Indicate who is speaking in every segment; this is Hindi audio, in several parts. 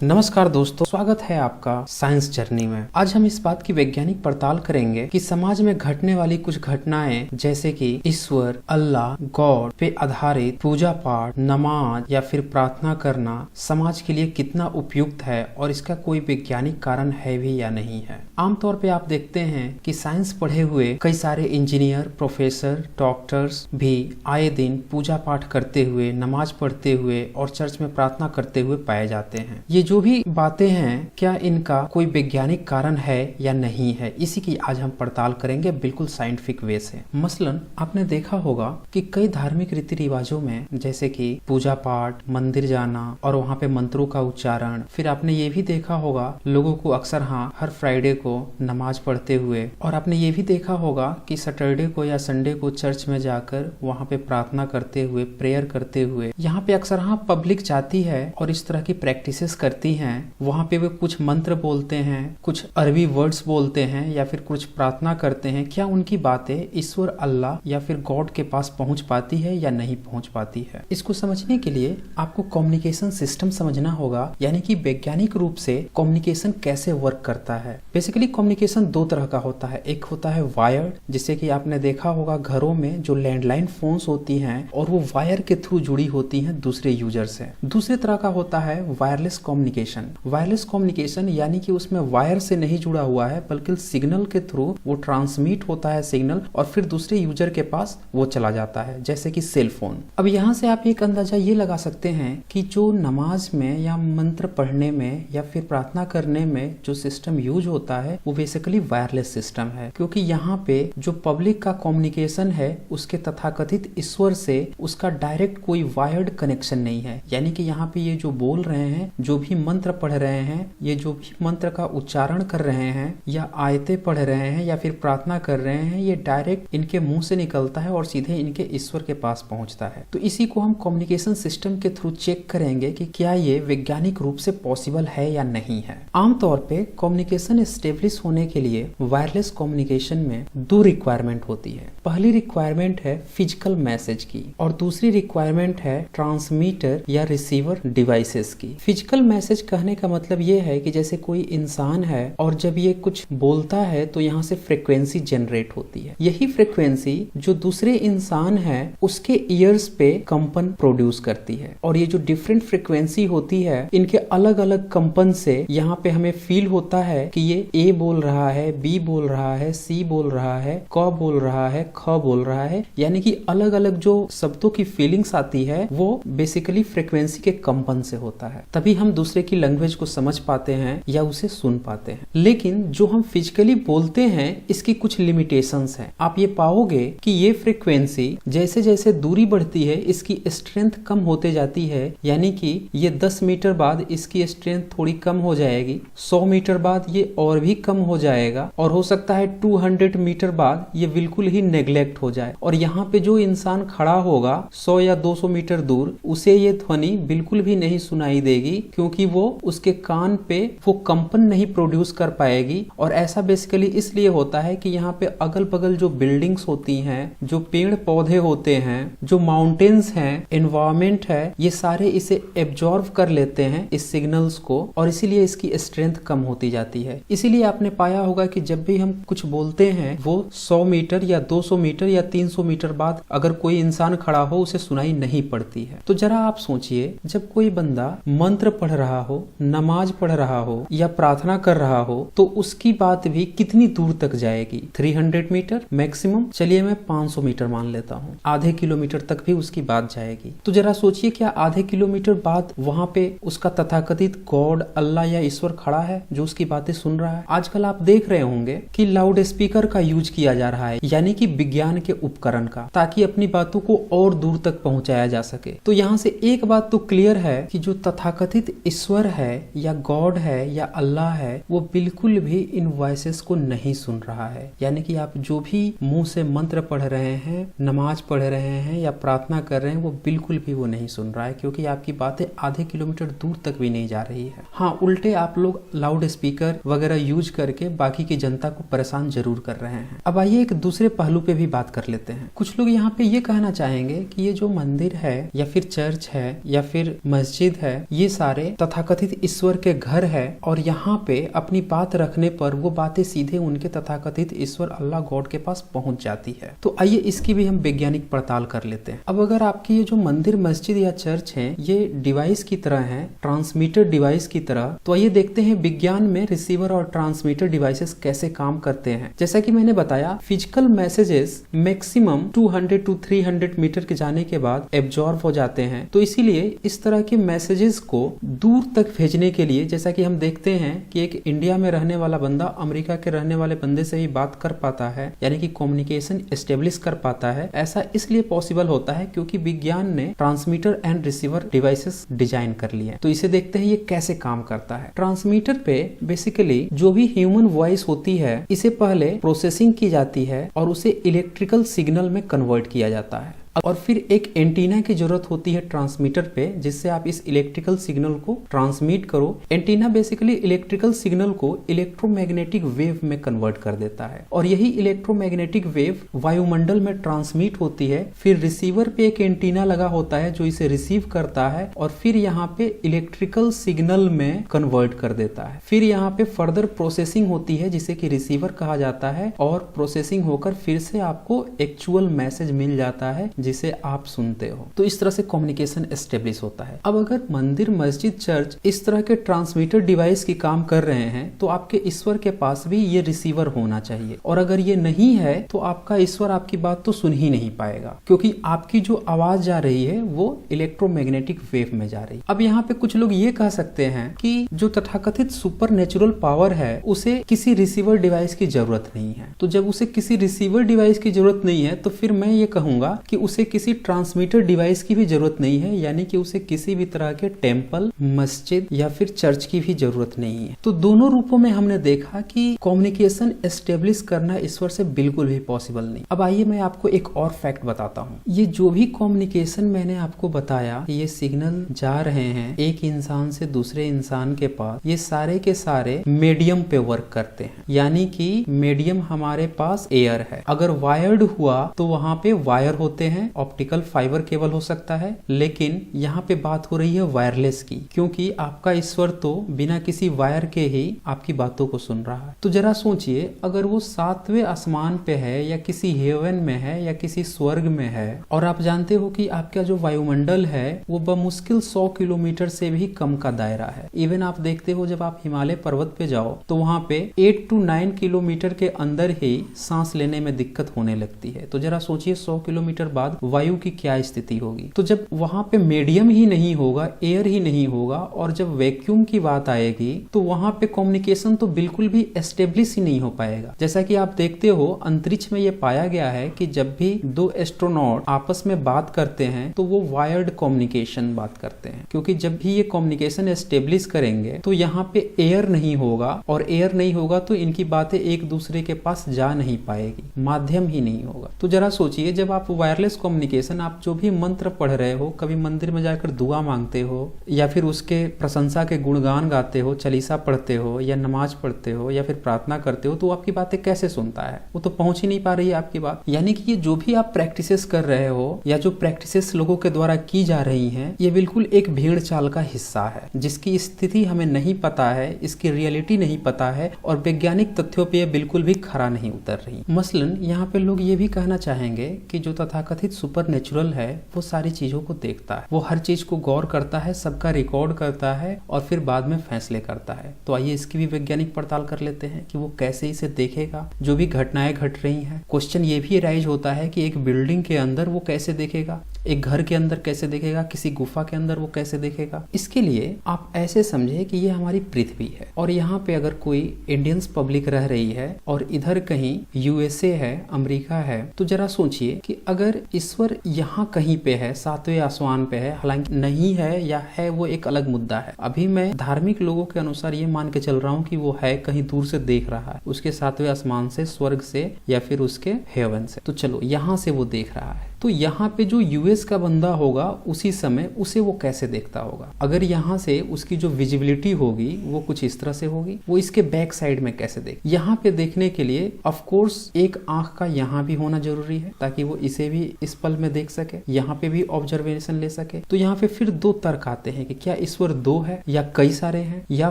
Speaker 1: नमस्कार दोस्तों, स्वागत है आपका साइंस जर्नी में। आज हम इस बात की वैज्ञानिक पड़ताल करेंगे कि समाज में घटने वाली कुछ घटनाएं जैसे कि ईश्वर, अल्लाह, गॉड पे आधारित पूजा पाठ, नमाज या फिर प्रार्थना करना समाज के लिए कितना उपयुक्त है और इसका कोई वैज्ञानिक कारण है भी या नहीं है। आमतौर पे आप देखते हैं कि साइंस पढ़े हुए कई सारे इंजीनियर, प्रोफेसर, डॉक्टर्स भी आए दिन पूजा पाठ करते हुए, नमाज पढ़ते हुए और चर्च में प्रार्थना करते हुए पाए जाते हैं। ये जो भी बातें हैं, क्या इनका कोई वैज्ञानिक कारण है या नहीं है, इसी की आज हम पड़ताल करेंगे बिल्कुल साइंटिफिक वे से। मसलन आपने देखा होगा कि कई धार्मिक रीति रिवाजों में जैसे कि पूजा पाठ, मंदिर जाना और वहाँ पे मंत्रों का उच्चारण, फिर आपने ये भी देखा होगा लोगों को अक्सर हर फ्राइडे को नमाज पढ़ते हुए, और आपने ये भी देखा होगा कि सैटरडे को या संडे को चर्च में जाकर वहाँ पे प्रार्थना करते हुए, प्रेयर करते हुए, यहाँ पे अक्सर पब्लिक जाती है और इस तरह की प्रैक्टिसेस करती हैं। वहाँ पे वे कुछ मंत्र बोलते हैं, कुछ अरबी वर्ड्स बोलते हैं या फिर कुछ प्रार्थना करते हैं। क्या उनकी बातें ईश्वर, अल्लाह या फिर गॉड के पास पहुँच पाती है या नहीं पहुँच पाती है? इसको समझने के लिए आपको कम्युनिकेशन सिस्टम समझना होगा, यानी कि वैज्ञानिक रूप से कम्युनिकेशन कैसे वर्क करता है। बेसिकली कम्युनिकेशन दो तरह का होता है। एक होता है वायर्ड, जिससे कि आपने देखा होगा घरों में जो लैंडलाइन फोन्स होती हैं और वो वायर के थ्रू जुड़ी होती हैं दूसरे यूजर से। दूसरे तरह का होता है वायरलेस कम्युनिकेशन। वायरलेस कम्युनिकेशन यानी कि उसमें वायर से नहीं जुड़ा हुआ है, बल्कि सिग्नल के थ्रू वो ट्रांसमिट होता है सिग्नल और फिर दूसरे यूजर के पास वो चला जाता है, जैसे कि सेल फोन। अब यहाँ से आप एक अंदाजा ये लगा सकते हैं कि जो नमाज में या मंत्र पढ़ने में या फिर प्रार्थना करने में जो सिस्टम यूज होता है वो बेसिकली वायरलेस सिस्टम है, क्योंकि यहाँ पे जो पब्लिक का कम्युनिकेशन है उसके तथाकथित ईश्वर से उसका डायरेक्ट कोई वायर्ड कनेक्शन नहीं है। यानी कि यहाँ पे ये जो बोल रहे हैं, जो भी मंत्र पढ़ रहे हैं, ये जो भी मंत्र का उच्चारण कर रहे हैं या आयतें पढ़ रहे हैं या फिर प्रार्थना कर रहे हैं, ये डायरेक्ट इनके मुंह से निकलता है और सीधे इनके ईश्वर के पास पहुंचता है। तो इसी को हम कम्युनिकेशन सिस्टम के थ्रू चेक करेंगे कि क्या ये वैज्ञानिक रूप से पॉसिबल है या नहीं है। आमतौर पे कम्युनिकेशन एस्टेब्लिश होने के लिए वायरलेस कम्युनिकेशन में दो रिक्वायरमेंट होती है। पहली रिक्वायरमेंट है फिजिकल मैसेज की और दूसरी रिक्वायरमेंट है ट्रांसमीटर या रिसीवर डिवाइसेस की। फिजिकल मैसेज कहने का मतलब ये है कि जैसे कोई इंसान है और जब ये कुछ बोलता है तो यहाँ से फ्रीक्वेंसी जनरेट होती है। यही फ्रीक्वेंसी जो दूसरे इंसान है उसके ईयर्स पे कंपन प्रोड्यूस करती है, और ये जो डिफरेंट फ्रीक्वेंसी होती है इनके अलग अलग कंपन से यहाँ पे हमें फील होता है कि ये ए बोल रहा है, बी बोल रहा है, सी बोल रहा है, क बोल रहा है, ख बोल रहा है। यानी कि अलग अलग जो शब्दों की फीलिंग्स आती है वो बेसिकली फ्रीक्वेंसी के कंपन से होता है, तभी हम दूसरे की लैंग्वेज को समझ पाते हैं या उसे सुन पाते हैं। लेकिन जो हम फिजिकली बोलते हैं इसकी कुछ लिमिटेशंस हैं। आप ये पाओगे कि ये फ्रीक्वेंसी जैसे जैसे दूरी बढ़ती है इसकी स्ट्रेंथ कम होते जाती है, यानी कि ये 10 मीटर बाद इसकी स्ट्रेंथ थोड़ी कम हो जाएगी, 100 मीटर बाद ये और भी कम हो जाएगा, और हो सकता है 200 मीटर बाद ये बिल्कुल ही नेग्लेक्ट हो जाए। और यहाँ पे जो इंसान खड़ा होगा 100 या 200 मीटर दूर, उसे ये ध्वनि बिल्कुल भी नहीं सुनाई देगी, क्योंकि वो उसके कान पे वो कंपन नहीं प्रोड्यूस कर पाएगी। और ऐसा बेसिकली इसलिए होता है कि यहाँ पे अगल बगल जो बिल्डिंग्स होती हैं, जो पेड़ पौधे होते हैं, जो माउंटेन्स हैं, एनवायरमेंट है, ये सारे इसे एब्जॉर्ब कर लेते हैं इस सिग्नल्स को, और इसीलिए इसकी स्ट्रेंथ कम होती जाती है। इसीलिए आपने पाया होगा कि जब भी हम कुछ बोलते हैं वो 100 मीटर या 200 मीटर या 300 मीटर बाद अगर कोई इंसान खड़ा हो उसे सुनाई नहीं पड़ती है। तो जरा आप सोचिए, जब कोई बंदा मंत्र पढ़ रहा हो, नमाज पढ़ रहा हो या प्रार्थना कर रहा हो तो उसकी बात भी कितनी दूर तक जाएगी? 300 मीटर मैक्सिमम, चलिए मैं 500 मीटर मान लेता हूँ, आधे किलोमीटर तक भी उसकी बात जाएगी। तो जरा सोचिए, क्या आधे किलोमीटर बाद वहाँ पे उसका तथाकथित गॉड, अल्लाह या ईश्वर खड़ा है जो उसकी बातें सुन रहा है? आजकल आप देख रहे होंगे कि लाउड स्पीकर का यूज किया जा रहा है, यानी कि विज्ञान के उपकरण का, ताकि अपनी बातों को और दूर तक पहुंचाया जा सके। तो यहाँ से एक बात तो क्लियर है कि जो तथाकथित ईश्वर है या गॉड है या अल्लाह है वो बिल्कुल भी इन वॉइसेस को नहीं सुन रहा है। यानी कि आप जो भी मुंह से मंत्र पढ़ रहे हैं, नमाज पढ़ रहे हैं या प्रार्थना कर रहे हैं, वो बिल्कुल भी वो नहीं सुन रहा है, क्योंकि आपकी बातें आधे किलोमीटर दूर तक भी नहीं जा रही है। हाँ, उल्टे आप लोग लाउड स्पीकर वगैरह यूज करके बाकी की जनता को परेशान जरूर कर रहे हैं। अब आइए एक दूसरे पहलू पे भी बात कर लेते हैं। कुछ लोग यहाँ पे ये कहना चाहेंगे कि ये जो मंदिर है या फिर चर्च है या फिर मस्जिद है, ये सारे तथाकथित ईश्वर के घर है और यहाँ पे अपनी बात रखने पर वो बातें सीधे उनके तथाकथित ईश्वर अल्लाह गॉड के पास पहुंच जाती है। तो आइए इसकी भी हम वैज्ञानिक पड़ताल कर लेते हैं। अब अगर आपकी ये जो मंदिर, मस्जिद या चर्च है ये डिवाइस की तरह है, ट्रांसमीटर डिवाइस की तरह, तो आइए देखते हैं विज्ञान में रिसीवर और ट्रांसमीटर डिवाइसेस कैसे काम करते हैं। जैसा कि मैंने बताया, physical messages maximum 200 to 300 metre के जाने के बाद एब्जॉर्ब हो जाते हैं। तो इसीलिए इस तरह के मैसेजेस को दूर तक भेजने के लिए, जैसा कि हम देखते हैं कि एक इंडिया में रहने वाला बंदा अमेरिका के रहने वाले बंदे से भी बात कर पाता है, यानी कि कम्युनिकेशन एस्टेब्लिश कर पाता है। ऐसा इसलिए पॉसिबल होता है क्योंकि विज्ञान ने transmitter and receiver devices design कर लिए। तो इसे देखते हैं ये कैसे काम करता है। ट्रांसमीटर पे बेसिकली जो भी ह्यूमन वॉइस होती है इसे पहले प्रोसेसिंग की जाती है और उसे इलेक्ट्रिकल सिग्नल में कन्वर्ट किया जाता है और फिर एक एंटीना की जरूरत होती है ट्रांसमीटर पे, जिससे आप इस इलेक्ट्रिकल सिग्नल को ट्रांसमिट करो। एंटीना बेसिकली इलेक्ट्रिकल सिग्नल को इलेक्ट्रोमैग्नेटिक वेव में कन्वर्ट कर देता है और यही इलेक्ट्रोमैग्नेटिक वेव वायुमंडल में ट्रांसमिट होती है। फिर रिसीवर पे एक एंटीना लगा होता है जो इसे रिसीव करता है और फिर यहाँ पे इलेक्ट्रिकल सिग्नल में कन्वर्ट कर देता है। फिर यहाँ पे फर्दर प्रोसेसिंग होती है जिसे कि रिसीवर कहा जाता है और प्रोसेसिंग होकर फिर से आपको एक्चुअल मैसेज मिल जाता है जिसे आप सुनते हो। तो इस तरह से कम्युनिकेशन एस्टेब्लिश होता है। अब अगर मंदिर, मस्जिद, चर्च इस तरह के ट्रांसमीटर डिवाइस की काम कर रहे हैं तो आपके ईश्वर के पास भी ये रिसीवर होना चाहिए, और अगर ये नहीं है तो आपका ईश्वर आपकी बात तो सुन ही नहीं पाएगा, क्योंकि आपकी जो आवाज जा रही है वो इलेक्ट्रोमैग्नेटिक वेव में जा रही है। अब यहाँ पे कुछ लोग ये कह सकते हैं कि जो तथाकथित सुपर नेचुरल पावर है उसे किसी रिसीवर डिवाइस की जरूरत नहीं है। तो जब उसे किसी रिसीवर डिवाइस की जरूरत नहीं है तो फिर मैं ये कहूंगा कि उसे किसी ट्रांसमीटर डिवाइस की भी जरूरत नहीं है, यानी कि उसे किसी भी तरह के टेम्पल, मस्जिद या फिर चर्च की भी जरूरत नहीं है। तो दोनों रूपों में हमने देखा कि कम्युनिकेशन एस्टेब्लिश करना ईश्वर से बिल्कुल भी पॉसिबल नहीं। अब आइए मैं आपको एक और फैक्ट बताता हूँ। ये जो भी कम्युनिकेशन मैंने आपको बताया, ये सिग्नल जा रहे हैं एक इंसान से दूसरे इंसान के पास, ये सारे के सारे मीडियम पे वर्क करते हैं, यानी कि मीडियम हमारे पास एयर है। अगर वायर्ड हुआ तो वहां पे वायर होते हैं, ऑप्टिकल फाइबर केबल हो सकता है, लेकिन यहाँ पे बात हो रही है वायरलेस की, क्योंकि आपका ईश्वर तो बिना किसी वायर के ही आपकी बातों को सुन रहा है। तो जरा सोचिए, अगर वो 7वें आसमान पे है या किसी हेवन में है या किसी स्वर्ग में है, और आप जानते हो कि आपका जो वायुमंडल है वो बमुश्किल 100 किलोमीटर से भी कम का दायरा है। इवन आप देखते हो जब आप हिमालय पर्वत पे जाओ तो वहां पे 8 to 9 किलोमीटर के अंदर ही सांस लेने में दिक्कत होने लगती है। तो जरा सोचिए 100 किलोमीटर बाद वायु की क्या स्थिति होगी। तो जब वहां पे मीडियम ही नहीं होगा, एयर ही नहीं होगा, और जब वैक्यूम की बात आएगी तो वहां पे कम्युनिकेशन तो बिल्कुल भी एस्टेब्लिश ही नहीं हो पाएगा। जैसा कि आप देखते हो अंतरिक्ष में ये पाया गया है कि जब भी दो एस्ट्रोनॉट आपस में बात करते हैं तो वो वायर्ड कम्युनिकेशन बात करते हैं, क्योंकि जब भी ये कम्युनिकेशन एस्टेब्लिश करेंगे तो यहाँ पे एयर नहीं होगा, और एयर नहीं होगा तो इनकी बातें एक दूसरे के पास जा नहीं पाएगी, माध्यम ही नहीं होगा। तो जरा सोचिए, जब आप वायरलेस कम्युनिकेशन, आप जो भी मंत्र पढ़ रहे हो, कभी मंदिर में जाकर दुआ मांगते हो या फिर उसके प्रशंसा के गुणगान गाते हो, चालीसा पढ़ते हो या नमाज पढ़ते हो या फिर प्रार्थना करते हो, तो आपकी बातें कैसे सुनता है? वो तो पहुंच ही नहीं पा रही है आपकी बात। यानी कि ये जो भी आप प्रैक्टिसेस कर रहे हो या जो प्रैक्टिसेस लोगों के द्वारा की जा रही हैं, ये बिल्कुल एक भेड़ चाल का हिस्सा है जिसकी स्थिति हमें नहीं पता है, इसकी रियलिटी नहीं पता है, और वैज्ञानिक तथ्यों पे बिल्कुल भी खरा नहीं उतर रही। मसलन यहाँ पे लोग ये भी कहना चाहेंगे कि जो तथाकथित सुपर नेचुरल है वो सारी चीजों को देखता है, वो हर चीज को गौर करता है, सबका रिकॉर्ड करता है और फिर बाद में फैसले करता है। तो आइए इसकी भी वैज्ञानिक पड़ताल कर लेते हैं कि वो कैसे इसे देखेगा जो भी घटनाएं घट रही हैं। क्वेश्चन ये भी राइज होता है कि एक बिल्डिंग के अंदर वो कैसे देखेगा, एक घर के अंदर कैसे देखेगा, किसी गुफा के अंदर वो कैसे देखेगा। इसके लिए आप ऐसे समझे कि ये हमारी पृथ्वी है और यहाँ पे अगर कोई इंडियंस पब्लिक रह रही है और इधर कहीं यूएसए है, अमेरिका है, तो जरा सोचिए कि अगर ईश्वर यहाँ कहीं पे है, 7वें आसमान पे है, हालांकि नहीं है या है वो एक अलग मुद्दा है। अभी मैं धार्मिक लोगों के अनुसार ये मान के चल रहा हूँ कि वो है, कहीं दूर से देख रहा है, उसके 7वें आसमान से, स्वर्ग से या फिर उसके हेवन से। तो चलो यहाँ से वो देख रहा है, तो यहाँ पे जो यूएस यूएस का बंदा होगा उसी समय उसे वो कैसे देखता होगा। अगर यहाँ से उसकी जो विजिबिलिटी होगी वो कुछ इस तरह से होगी, वो इसके बैक साइड में कैसे देख। यहाँ पे देखने के लिए ऑफ कोर्स एक आंख का यहाँ भी होना जरूरी है ताकि वो इसे भी इस पल में देख सके, यहाँ पे भी ऑब्जर्वेशन ले सके। तो यहाँ पे फिर दो तर्क आते हैं कि क्या ईश्वर दो है या कई सारे हैं, या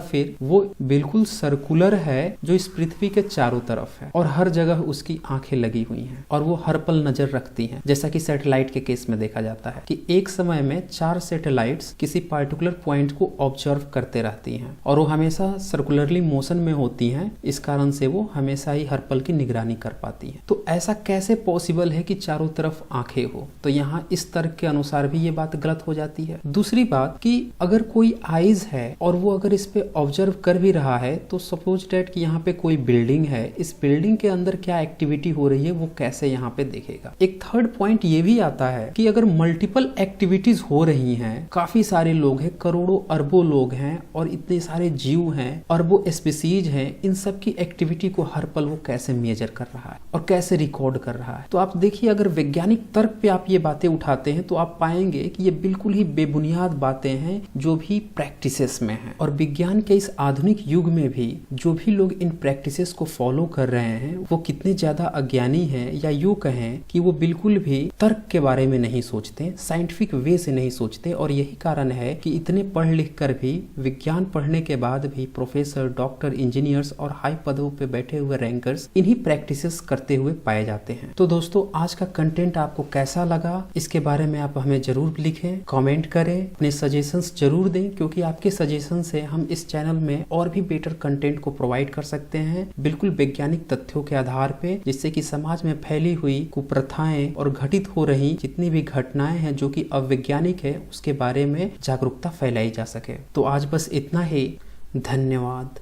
Speaker 1: फिर वो बिल्कुल सर्कुलर है जो इस पृथ्वी के चारों तरफ है और हर जगह उसकी आंखें लगी हुई हैं और वो हर पल नजर रखती हैं। जैसा कि सैटेलाइट के केस में देखा जाता है कि एक समय में 4 सैटेलाइट्स किसी पार्टिकुलर पॉइंट को ऑब्जर्व करते रहती हैं और वो हमेशा सर्कुलरली मोशन में होती हैं, इस कारण से वो हमेशा ही हर पल की निगरानी कर पाती हैं। तो ऐसा कैसे पॉसिबल है कि चारों तरफ आंखें हो? तो यहाँ इस तर्क के अनुसार भी ये बात गलत हो जाती है। दूसरी बात कि अगर कोई आईज है और वो अगर इस पे ऑब्जर्व कर भी रहा है तो सपोज डेट कि यहाँ पे कोई बिल्डिंग है, इस बिल्डिंग के अंदर क्या एक्टिविटी हो रही है वो कैसे यहाँ पे देखेगा। एक थर्ड पॉइंट ये भी आता है कि अगर मल्टीपल एक्टिविटीज हो रही हैं, काफी सारे लोग हैं, करोड़ों अरबों लोग हैं और इतने सारे जीव हैं, अरबों स्पीसीज हैं, इन सब की एक्टिविटी को हर पल वो कैसे मेजर कर रहा है और कैसे रिकॉर्ड कर रहा है। तो आप देखिए, अगर वैज्ञानिक तर्क पे आप ये बातें उठाते हैं तो आप पाएंगे कि ये बिल्कुल ही बेबुनियाद बातें हैं जो भी प्रैक्टिसेस में हैं। और विज्ञान के इस आधुनिक युग में भी जो भी लोग इन प्रैक्टिसेस को फॉलो कर रहे हैं वो कितने ज्यादा अज्ञानी हैं, या यूं कहें कि वो बिल्कुल भी तर्क के बारे में नहीं सोचते, साइंटिफिक वे से नहीं सोचते। और यही कारण है कि इतने पढ़ लिख कर भी, विज्ञान पढ़ने के बाद भी प्रोफेसर, डॉक्टर, इंजीनियर्स और हाई पदों पे बैठे हुए रैंकर्स इन्हीं प्रैक्टिसेस करते हुए पाए जाते हैं। तो दोस्तों, आज का कंटेंट आपको कैसा लगा इसके बारे में आप हमें जरूर लिखें, कमेंट करें, अपने सजेशंस जरूर दें, क्योंकि आपके सजेशन से हम इस चैनल में और भी बेटर कंटेंट को प्रोवाइड कर सकते हैं, बिल्कुल वैज्ञानिक तथ्यों के आधार पे, जिससे कि समाज में फैली हुई कुप्रथाएं और घटित हो रही जितनी भी घटनाएं हैं जो कि अवैज्ञानिक है उसके बारे में जागरूकता फैलाई जा सके। तो आज बस इतना ही। धन्यवाद।